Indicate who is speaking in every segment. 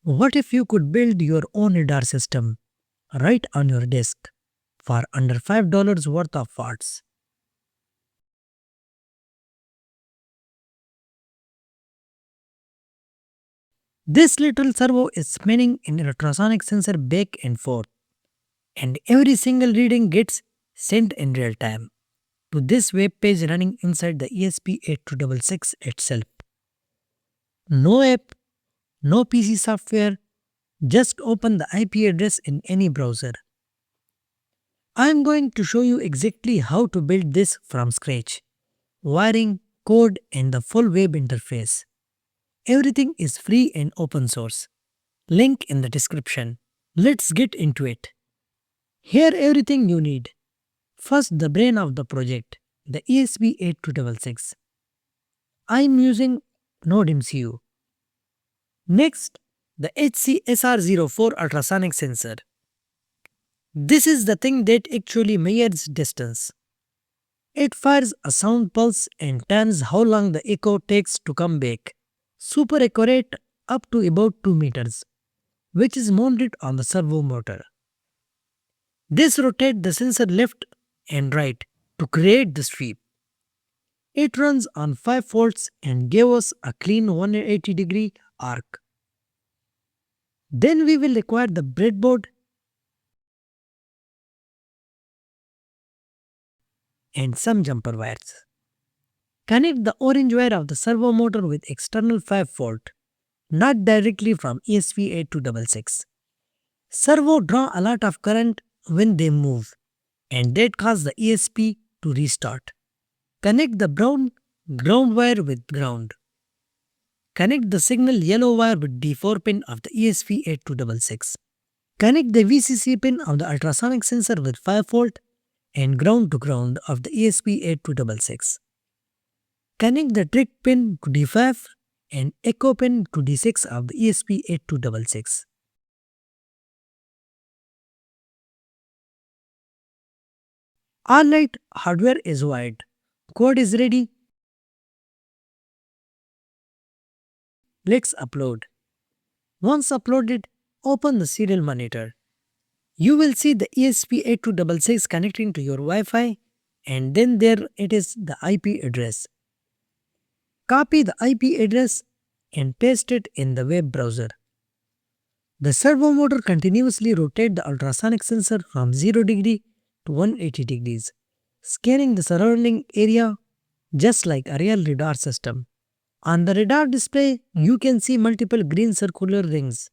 Speaker 1: What if you could build your own radar system right on your desk for under $5 worth of parts? This little servo is spinning an ultrasonic sensor back and forth, and every single reading gets sent in real time to this web page running inside the ESP8266 itself. No app, no PC software, just open the IP address in any browser. I am going to show you exactly how to build this from scratch. Wiring, code, and the full web interface. Everything is free and open source. Link in the description. Let's get into it. Here everything you need. First, the brain of the project, the ESP8266. I am using Node MCU. Next, the HC-SR04 ultrasonic sensor. This is the thing that actually measures distance. It fires a sound pulse and tells how long the echo takes to come back. Super accurate, up to about 2 meters, which is mounted on the servo motor. This rotates the sensor left and right to create the sweep. It runs on 5 volts and gives us a clean 180-degree arc. Then we will require the breadboard and some jumper wires. Connect the orange wire of the servo motor with external 5 volt, not directly from ESP8266. Servo draw a lot of current when they move, and that causes the ESP to restart. Connect the brown ground wire with ground. Connect the signal yellow wire with D4 pin of the ESP8266. Connect the VCC pin of the ultrasonic sensor with 5 volt and ground to ground of the ESP8266. Connect the trick pin to D5 and echo pin to D6 of the ESP8266. Alright, hardware is wired. Code is ready. Let's upload. Once uploaded, open the serial monitor. You will see the ESP8266 connecting to your Wi-Fi, and then there it is, the IP address. Copy the IP address and paste it in the web browser. The servo motor continuously rotates the ultrasonic sensor from 0 degree to 180 degrees, scanning the surrounding area just like a real radar system. On the radar display, you can see multiple green circular rings,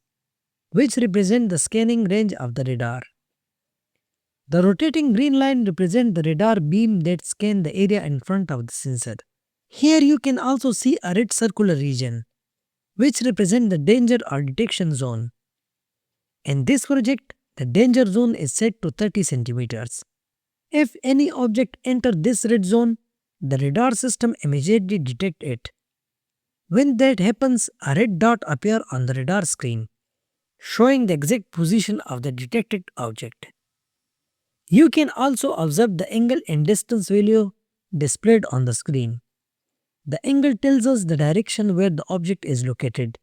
Speaker 1: which represent the scanning range of the radar. The rotating green line represents the radar beam that scans the area in front of the sensor. Here you can also see a red circular region, which represents the danger or detection zone. In this project, the danger zone is set to 30 centimeters. If any object enters this red zone, the radar system immediately detects it. When that happens, a red dot appears on the radar screen, showing the exact position of the detected object. You can also observe the angle and distance value displayed on the screen. The angle tells us the direction where the object is located,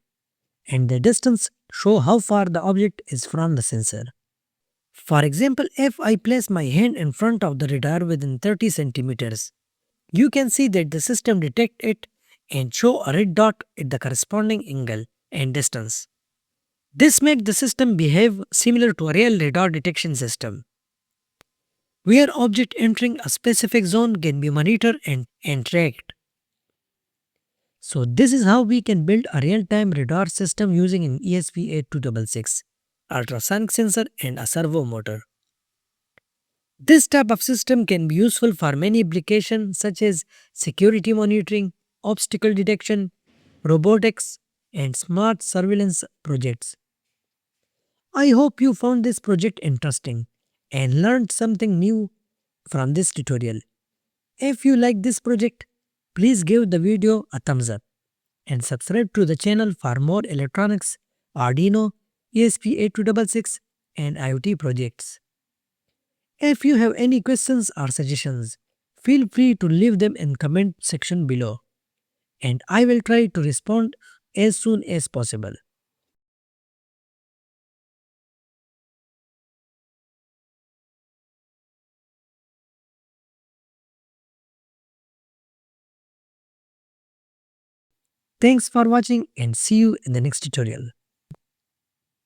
Speaker 1: and the distance shows how far the object is from the sensor. For example, if I place my hand in front of the radar within 30 centimeters, you can see that the system detects it and shows a red dot at the corresponding angle and distance. This makes the system behave similar to a real radar detection system, where object entering a specific zone can be monitored and tracked. So this is how we can build a real-time radar system using an ESP8266, ultrasonic sensor and a servo motor. This type of system can be useful for many applications such as security monitoring, obstacle detection, robotics, and smart surveillance projects. I hope you found this project interesting and learned something new from this tutorial. If you like this project, please give the video a thumbs up and subscribe to the channel for more electronics, Arduino, ESP8266 and IoT projects. If you have any questions or suggestions, feel free to leave them in comment section below, and I will try to respond as soon as possible. Thanks for watching and see you in the next tutorial.